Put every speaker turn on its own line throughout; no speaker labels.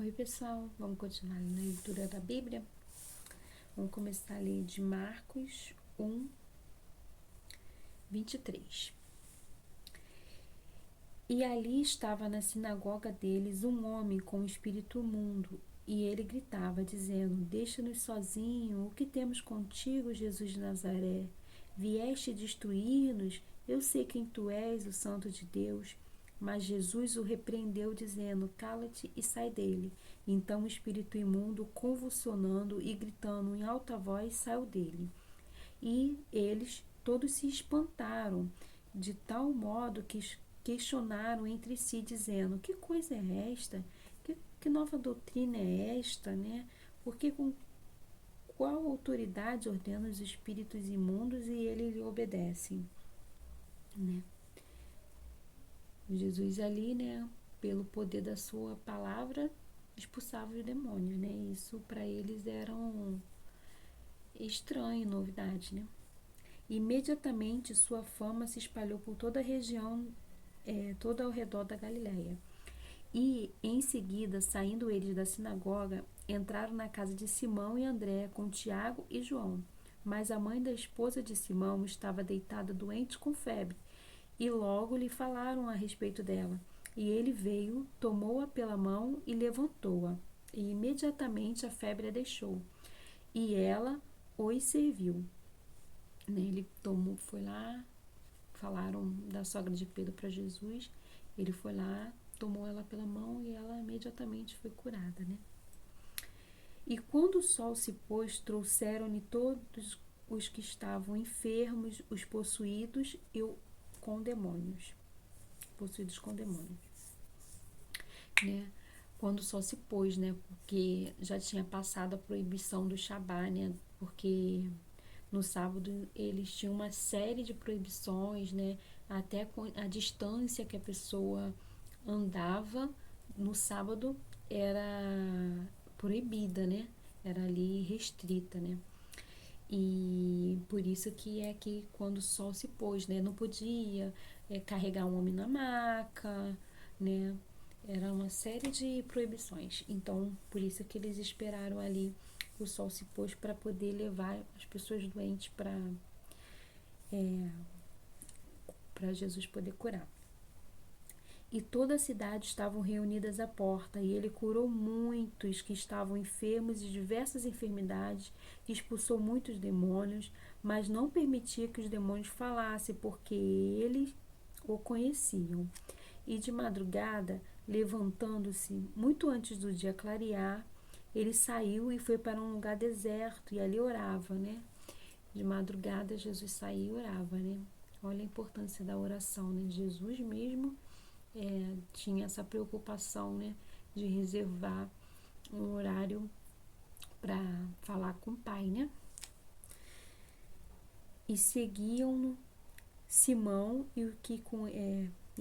Oi pessoal, vamos continuar na leitura da Bíblia. Vamos começar a ler de Marcos 1, 23. E ali estava na sinagoga deles um homem com um espírito imundo, e ele gritava, dizendo: Deixa-nos sozinho, o que temos contigo, Jesus de Nazaré? Vieste destruir-nos? Eu sei quem tu és, o Santo de Deus. Mas Jesus o repreendeu, dizendo: Cala-te e sai dele. Então o espírito imundo, convulsionando e gritando em alta voz, saiu dele. E eles todos se espantaram, de tal modo que questionaram entre si, dizendo: Que coisa é esta? Que nova doutrina é esta, né? Porque com qual autoridade ordena os espíritos imundos e eles lhe obedecem, né? Jesus ali, né, pelo poder da sua palavra, expulsava os demônios, né? Isso para eles era estranho, novidade, né? Imediatamente sua fama se espalhou por toda a região, toda ao redor da Galileia. E, em seguida, saindo eles da sinagoga, entraram na casa de Simão e André com Tiago e João. Mas a mãe da esposa de Simão estava deitada doente com febre, e logo lhe falaram a respeito dela. E ele veio, tomou-a pela mão e levantou-a. E imediatamente a febre a deixou. E ela os serviu. Ele foi lá, falaram da sogra de Pedro para Jesus. Ele foi lá, tomou ela pela mão e ela imediatamente foi curada, né? E quando o sol se pôs, trouxeram-lhe todos os que estavam enfermos, os possuídos e com demônios. Possuídos com demônios, né? Quando o sol se pôs, né? Porque já tinha passado a proibição do Shabá, né? Porque no sábado eles tinham uma série de proibições, né? Até com a distância que a pessoa andava no sábado era proibida, né? Era ali restrita, né? E por isso que é que quando o sol se pôs, né? Não podia carregar um homem na maca, né? Era uma série de proibições. Então, por isso que eles esperaram ali o sol se pôs para poder levar as pessoas doentes para Jesus poder curar. E toda a cidade estavam reunidas à porta, e ele curou muitos que estavam enfermos de diversas enfermidades, expulsou muitos demônios, mas não permitia que os demônios falassem, porque eles o conheciam. E de madrugada, levantando-se muito antes do dia clarear, ele saiu e foi para um lugar deserto, e ali orava, né? De madrugada, Jesus saía e orava, né? Olha a importância da oração, né? Jesus mesmo tinha essa preocupação, né, de reservar um horário para falar com o Pai, né? E seguiam-no Simão e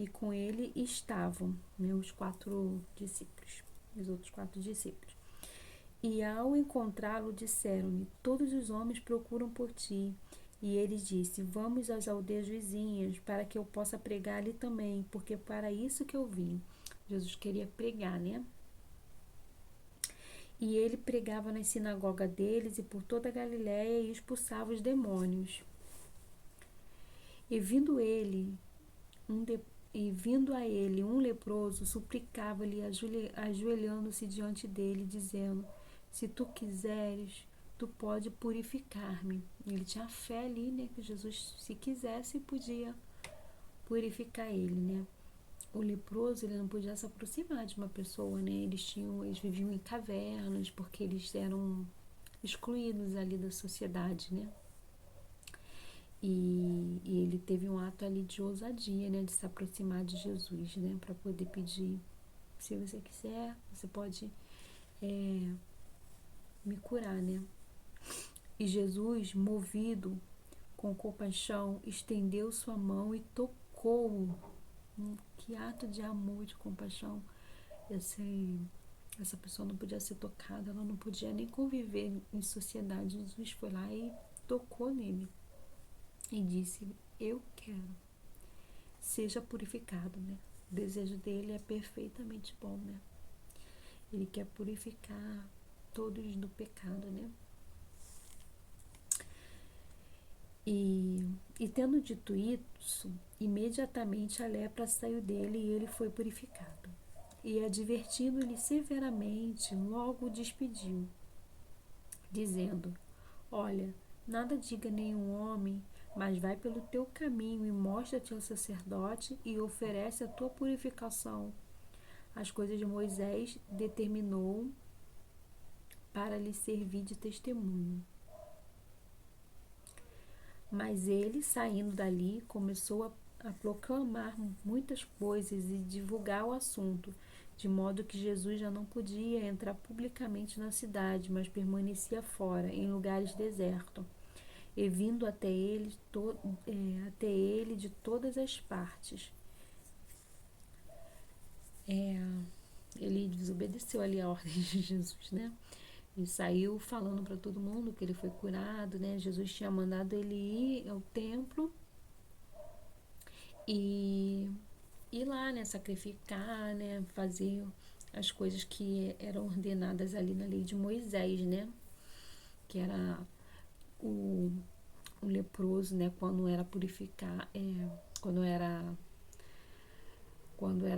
com ele estavam, né, os outros quatro discípulos. E ao encontrá-lo disseram-lhe: Todos os homens procuram por ti. E ele disse: Vamos às aldeias vizinhas, para que eu possa pregar ali também, porque para isso que eu vim. Jesus queria pregar, né? E ele pregava nas sinagogas deles e por toda a Galiléia e expulsava os demônios. E vindo a ele um leproso, suplicava-lhe, ajoelhando-se diante dele, dizendo: Se tu quiseres, tu pode purificar-me. Ele tinha fé ali, né, que Jesus, se quisesse, podia purificar ele, né? O leproso, ele não podia se aproximar de uma pessoa, né? Eles viviam em cavernas, porque eles eram excluídos ali da sociedade, né? E ele teve um ato ali de ousadia, né? De se aproximar de Jesus, né? Para poder pedir: se você quiser, você pode me curar, né? E Jesus, movido com compaixão, estendeu sua mão e tocou-o. Que ato de amor, de compaixão. Essa pessoa não podia ser tocada, ela não podia nem conviver em sociedade. Jesus foi lá e tocou nele e disse: Eu quero, seja purificado, né? O desejo dele é perfeitamente bom, né? Ele quer purificar todos do pecado, né? E tendo dito isso, imediatamente a lepra saiu dele e ele foi purificado. E advertindo-lhe severamente, logo o despediu, dizendo: Olha, nada diga nenhum homem, mas vai pelo teu caminho e mostra-te ao sacerdote e oferece a tua purificação. As coisas de Moisés determinou para lhe servir de testemunho. Mas ele, saindo dali, começou a proclamar muitas coisas e divulgar o assunto, de modo que Jesus já não podia entrar publicamente na cidade, mas permanecia fora, em lugares desertos, e vindo até ele de todas as partes. Ele desobedeceu ali a ordem de Jesus, né? Ele saiu falando para todo mundo que ele foi curado, né? Jesus tinha mandado ele ir ao templo e ir lá, né? Sacrificar, né? Fazer as coisas que eram ordenadas ali na lei de Moisés, né? Que era o, o leproso, né? Quando era purificar, quando era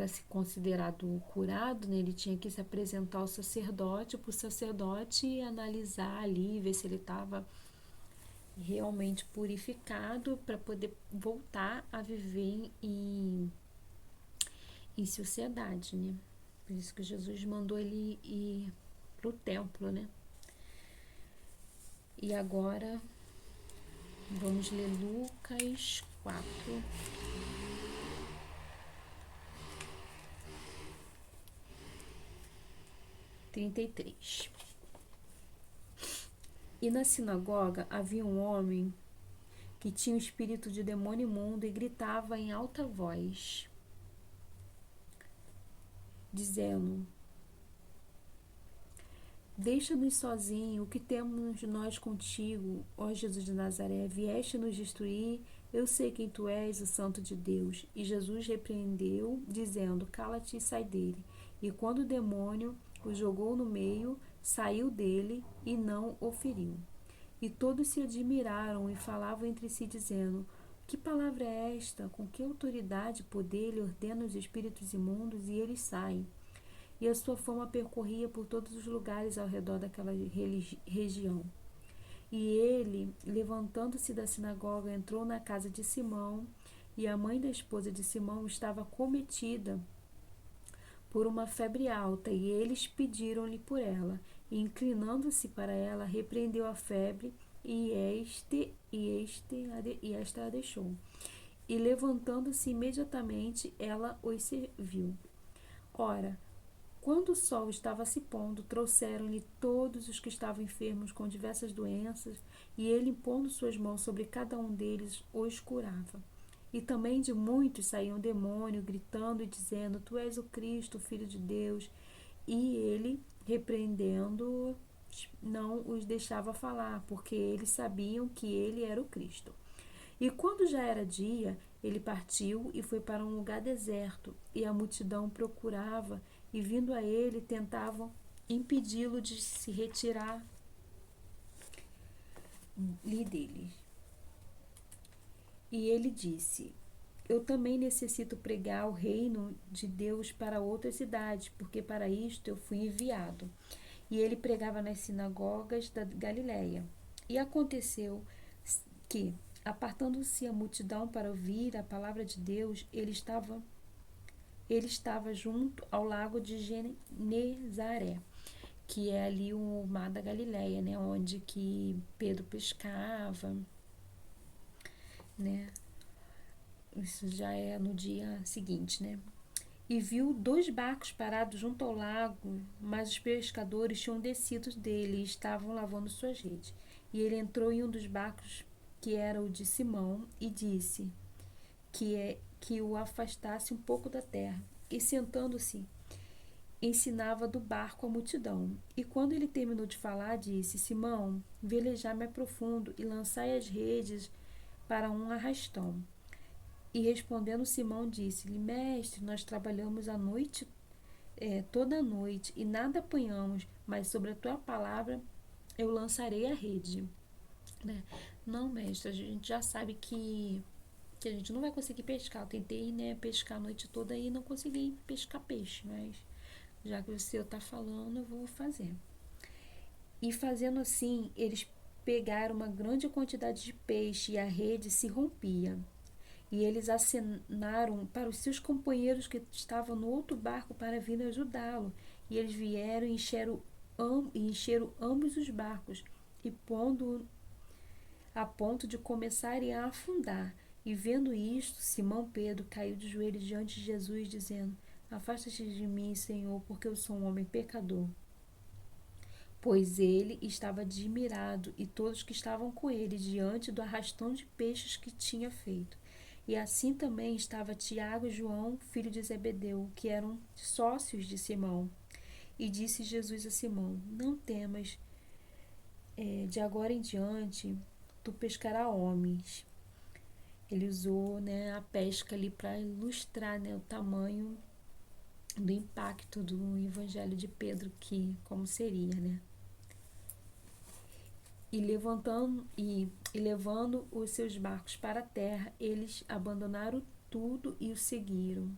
se considerado curado, né, ele tinha que se apresentar ao sacerdote, para o sacerdote analisar ali, ver se ele estava realmente purificado para poder voltar a viver em sociedade, né? Por isso que Jesus mandou ele ir para o templo, né? E agora vamos ler Lucas 4. 33. E na sinagoga havia um homem que tinha o espírito de demônio imundo e gritava em alta voz, dizendo: Deixa-nos sozinho, o que temos nós contigo, ó Jesus de Nazaré? Vieste nos destruir? Eu sei quem tu és, o Santo de Deus. E Jesus repreendeu, dizendo: Cala-te e sai dele. E quando o demônio o jogou no meio, saiu dele e não o feriu. E todos se admiraram e falavam entre si, dizendo: Que palavra é esta? Com que autoridade e poder ele ordena os espíritos imundos e eles saem? E a sua fama percorria por todos os lugares ao redor daquela região. E ele, levantando-se da sinagoga, entrou na casa de Simão, e a mãe da esposa de Simão estava cometida por uma febre alta, e eles pediram-lhe por ela. E inclinando-se para ela, repreendeu a febre, e esta a deixou. E levantando-se imediatamente, ela os serviu. Ora, quando o sol estava se pondo, trouxeram-lhe todos os que estavam enfermos com diversas doenças, e ele, impondo suas mãos sobre cada um deles, os curava. E também de muitos saía um demônio, gritando e dizendo: Tu és o Cristo, o Filho de Deus. E ele, repreendendo, não os deixava falar, porque eles sabiam que ele era o Cristo. E quando já era dia, ele partiu e foi para um lugar deserto, e a multidão procurava, e vindo a ele, tentavam impedi-lo de se retirar-lhe dele. E ele disse: Eu também necessito pregar o reino de Deus para outras cidades, porque para isto eu fui enviado. E ele pregava nas sinagogas da Galiléia. E aconteceu que, apartando-se a multidão para ouvir a palavra de Deus, ele estava junto ao lago de Genezaré, que é ali o mar da Galiléia, né, onde que Pedro pescava, né? Isso já é no dia seguinte, né? E viu 2 barcos parados junto ao lago, mas os pescadores tinham descido dele e estavam lavando suas redes. E ele entrou em um dos barcos, que era o de Simão, e disse que o afastasse um pouco da terra. E sentando-se, ensinava do barco a multidão. E quando ele terminou de falar, disse: Simão, velejai-me profundo e lançai as redes para um arrastão. E respondendo Simão, disse-lhe: Mestre, nós trabalhamos a noite toda a noite e nada apanhamos, mas sobre a tua palavra eu lançarei a rede. Né? Não, mestre, a gente já sabe que a gente não vai conseguir pescar. Eu tentei, né, pescar a noite toda e não consegui pescar peixe, mas já que o senhor está falando, eu vou fazer. E fazendo assim, eles pegaram uma grande quantidade de peixe e a rede se rompia. E eles acenaram para os seus companheiros que estavam no outro barco para vir ajudá-lo. E eles vieram e encheram ambos os barcos, e pondo a ponto de começarem a afundar. E vendo isto, Simão Pedro caiu de joelhos diante de Jesus, dizendo: Afasta-te de mim, Senhor, porque eu sou um homem pecador. Pois ele estava admirado, e todos que estavam com ele, diante do arrastão de peixes que tinha feito. E assim também estava Tiago e João, filho de Zebedeu, que eram sócios de Simão. E disse Jesus a Simão: Não temas, de agora em diante tu pescarás homens. Ele usou, né, a pesca ali para ilustrar, né, o tamanho do impacto do evangelho de Pedro, que como seria, né? E levando os seus barcos para a terra, eles abandonaram tudo e o seguiram.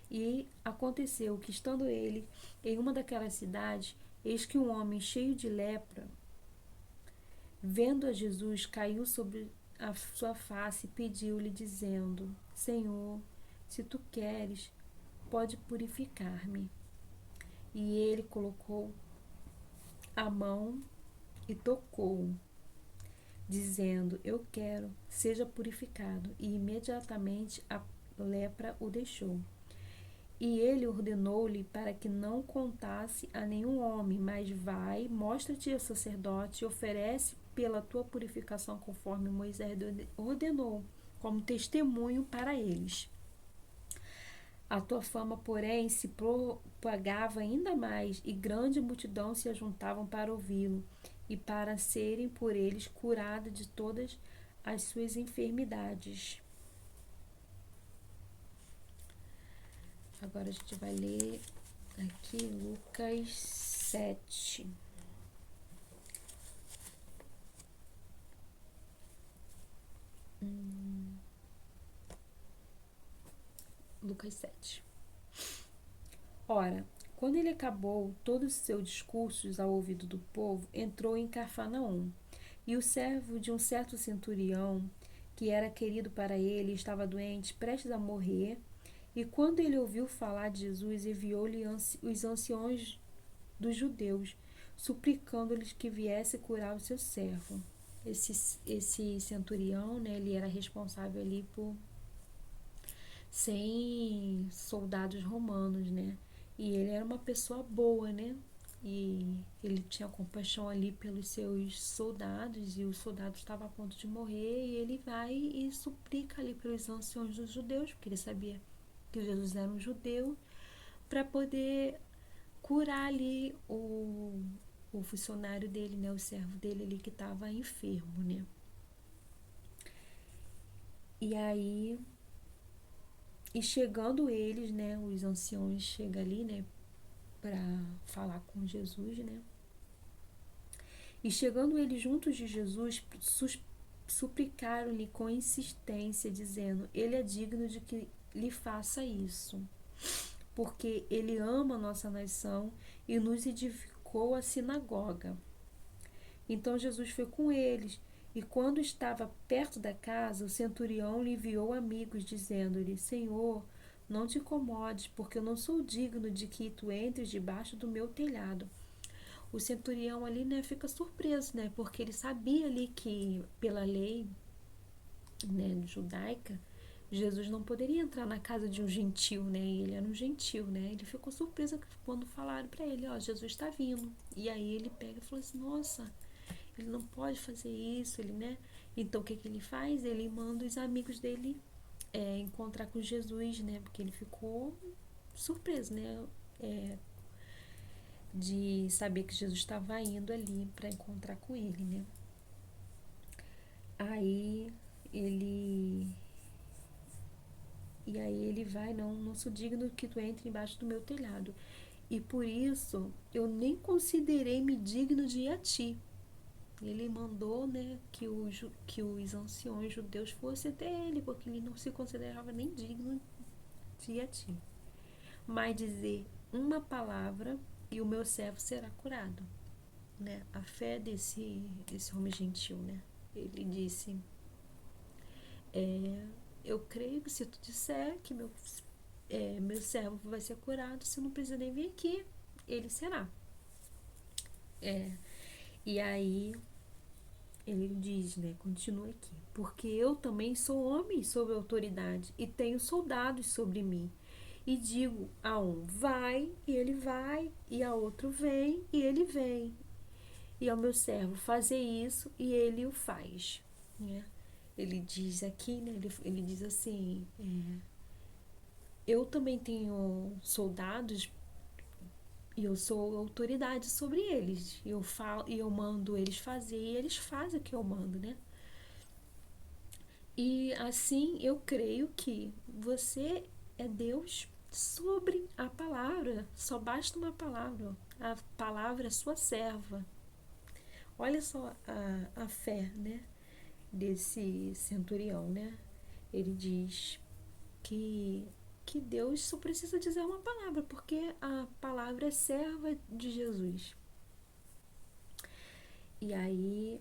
E aconteceu que, estando ele em uma daquelas cidades, eis que um homem cheio de lepra, vendo a Jesus, caiu sobre a sua face e pediu-lhe, dizendo: Senhor, se tu queres, pode purificar-me. E ele colocou a mão e tocou-o, dizendo: Eu quero, seja purificado. E imediatamente a lepra o deixou. E ele ordenou-lhe para que não contasse a nenhum homem, mas vai, mostra-te ao sacerdote e oferece pela tua purificação conforme Moisés ordenou, como testemunho para eles. A tua fama, porém, se propagava ainda mais, e grande multidão se ajuntavam para ouvi-lo e para serem por eles curados de todas as suas enfermidades. Agora a gente vai ler aqui Lucas 7. Lucas 7. Ora, quando ele acabou todos os seus discursos ao ouvido do povo, entrou em Cafarnaum. E o servo de um certo centurião, que era querido para ele, estava doente, prestes a morrer. E quando ele ouviu falar de Jesus, enviou-lhe os anciões dos judeus, suplicando-lhes que viesse curar o seu servo. Esse centurião, né, ele era responsável ali por 100 soldados romanos, né? E ele era uma pessoa boa, né? E ele tinha compaixão ali pelos seus soldados, e o soldado estava a ponto de morrer, e ele vai e suplica ali pelos anciões dos judeus, porque ele sabia que Jesus era um judeu, para poder curar ali o funcionário dele, né? O servo dele ali que estava enfermo, né? E aí, e chegando eles, né? Os anciões chegam ali, né? Para falar com Jesus, né? E chegando eles juntos de Jesus, suplicaram-lhe com insistência, dizendo: Ele é digno de que lhe faça isso, porque ele ama a nossa nação e nos edificou a sinagoga. Então Jesus foi com eles, e quando estava perto da casa, o centurião lhe enviou amigos, dizendo-lhe: Senhor, não te incomodes, porque eu não sou digno de que tu entres debaixo do meu telhado. O centurião ali, né, fica surpreso, né, porque ele sabia ali que, pela lei, né, judaica, Jesus não poderia entrar na casa de um gentil, né, e ele era um gentil, né, ele ficou surpreso quando falaram para ele: ó, Jesus está vindo. E aí ele pega e falou assim: nossa, ele não pode fazer isso, ele, né? Então o que que ele faz? Ele manda os amigos dele encontrar com Jesus, né? Porque ele ficou surpreso, né? De saber que Jesus estava indo ali para encontrar com ele, né? Aí ele E aí ele vai, não sou digno que tu entre embaixo do meu telhado. E por isso eu nem considerei-me digno de ir a ti. Ele mandou, né, que os anciões judeus fossem até ele, porque ele não se considerava nem digno de ir a ti. Mas dizer uma palavra e o meu servo será curado. Né? A fé desse homem gentil, né? Ele disse, eu creio que se tu disser que meu servo vai ser curado, você não precisa nem vir aqui, ele será. E aí ele diz, né? Continua aqui. Porque eu também sou homem sob autoridade e tenho soldados sobre mim. E digo a um, vai, e ele vai, e a outro, vem, e ele vem. E ao meu servo, fazer isso, e ele o faz. Né? Ele diz aqui, né? Ele diz assim, eu também tenho soldados e eu sou autoridade sobre eles. Eu falo e eu mando eles fazer e eles fazem o que eu mando, né? E assim eu creio que você é Deus sobre a palavra. Só basta uma palavra. A palavra é sua serva. Olha só a fé, né? Desse centurião, né? Ele diz que, que Deus só precisa dizer uma palavra, porque a palavra é serva de Jesus. E aí,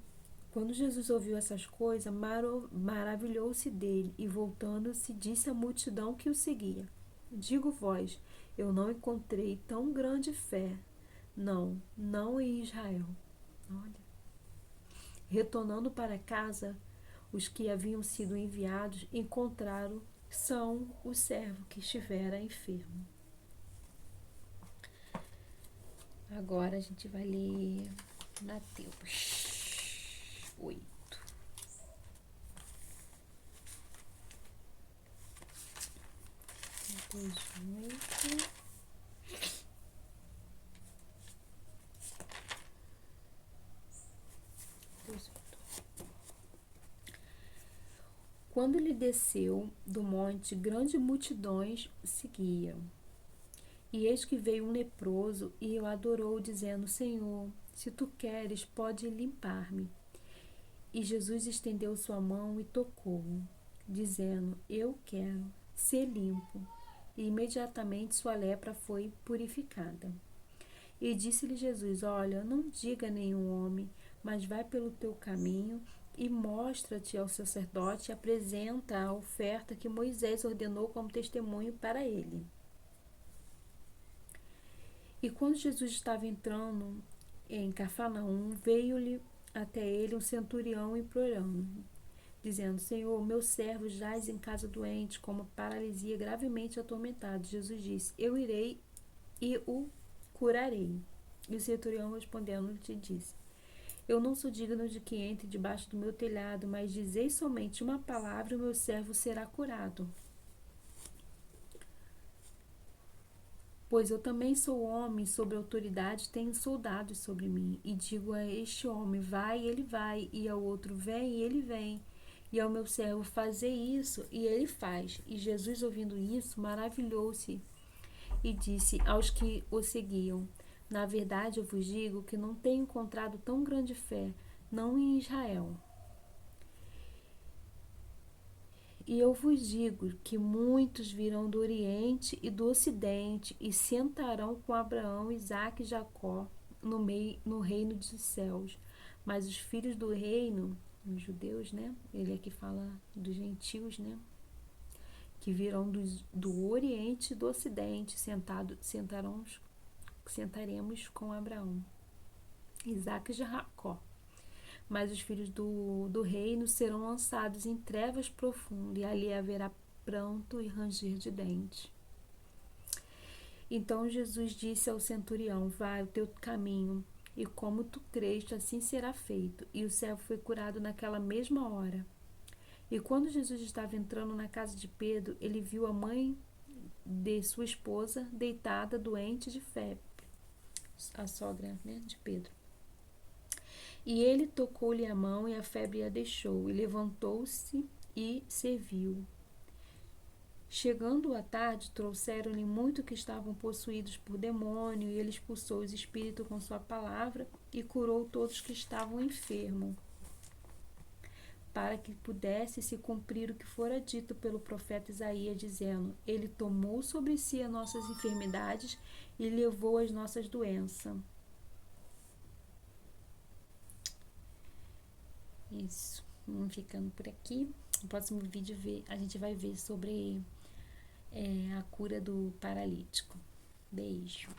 quando Jesus ouviu essas coisas, maravilhou-se dele e, voltando-se, disse à multidão que o seguia: digo-vos, eu não encontrei tão grande fé, não em Israel. Olha. Retornando para casa, os que haviam sido enviados encontraram são o servo que estivera enfermo. Agora a gente vai ler Mateus 8. Mateus 8. Quando ele desceu do monte, grandes multidões o seguiam. E eis que veio um leproso e o adorou, dizendo: Senhor, se tu queres, pode limpar-me. E Jesus estendeu sua mão e tocou-o, dizendo: Eu quero ser limpo. E imediatamente sua lepra foi purificada. E disse-lhe Jesus: Olha, não diga a nenhum homem, mas vai pelo teu caminho e mostra-te ao sacerdote e apresenta a oferta que Moisés ordenou como testemunho para ele. E quando Jesus estava entrando em Cafarnaum, veio-lhe até ele um centurião implorando, dizendo: Senhor, meu servo jaz em casa doente, com uma paralisia gravemente atormentado. Jesus disse: Eu irei e o curarei. E o centurião respondendo lhe disse: Eu não sou digno de que entre debaixo do meu telhado, mas dizei somente uma palavra e o meu servo será curado. Pois eu também sou homem, sob autoridade tenho soldados sobre mim. E digo a este homem, vai, e ele vai. E ao outro, vem, e ele vem. E ao meu servo, fazer isso, e ele faz. E Jesus, ouvindo isso, maravilhou-se e disse aos que o seguiam: Na verdade, eu vos digo que não tenho encontrado tão grande fé, não em Israel. E eu vos digo que muitos virão do Oriente e do Ocidente e sentarão com Abraão, Isaque e Jacó no reino dos céus. Mas os filhos do reino, os judeus, né? Ele aqui fala dos gentios, né? Que virão do Oriente e do Ocidente, sentaremos com Abraão, Isaque e Jacó. Mas os filhos do reino serão lançados em trevas profundas, e ali haverá pranto e ranger de dentes. Então Jesus disse ao centurião: Vai o teu caminho, e como tu creste, assim será feito. E o servo foi curado naquela mesma hora. E quando Jesus estava entrando na casa de Pedro, ele viu a mãe de sua esposa deitada, doente de febre, a sogra, né, de Pedro. E ele tocou-lhe a mão e a febre a deixou, e levantou-se e serviu. Chegando à tarde, trouxeram-lhe muito que estavam possuídos por demônio, e ele expulsou os espíritos com sua palavra e curou todos que estavam enfermos, para que pudesse se cumprir o que fora dito pelo profeta Isaías, dizendo: Ele tomou sobre si as nossas enfermidades e levou as nossas doenças. Isso. Vamos ficando por aqui. No próximo vídeo a gente vai ver sobre a cura do paralítico. Beijo.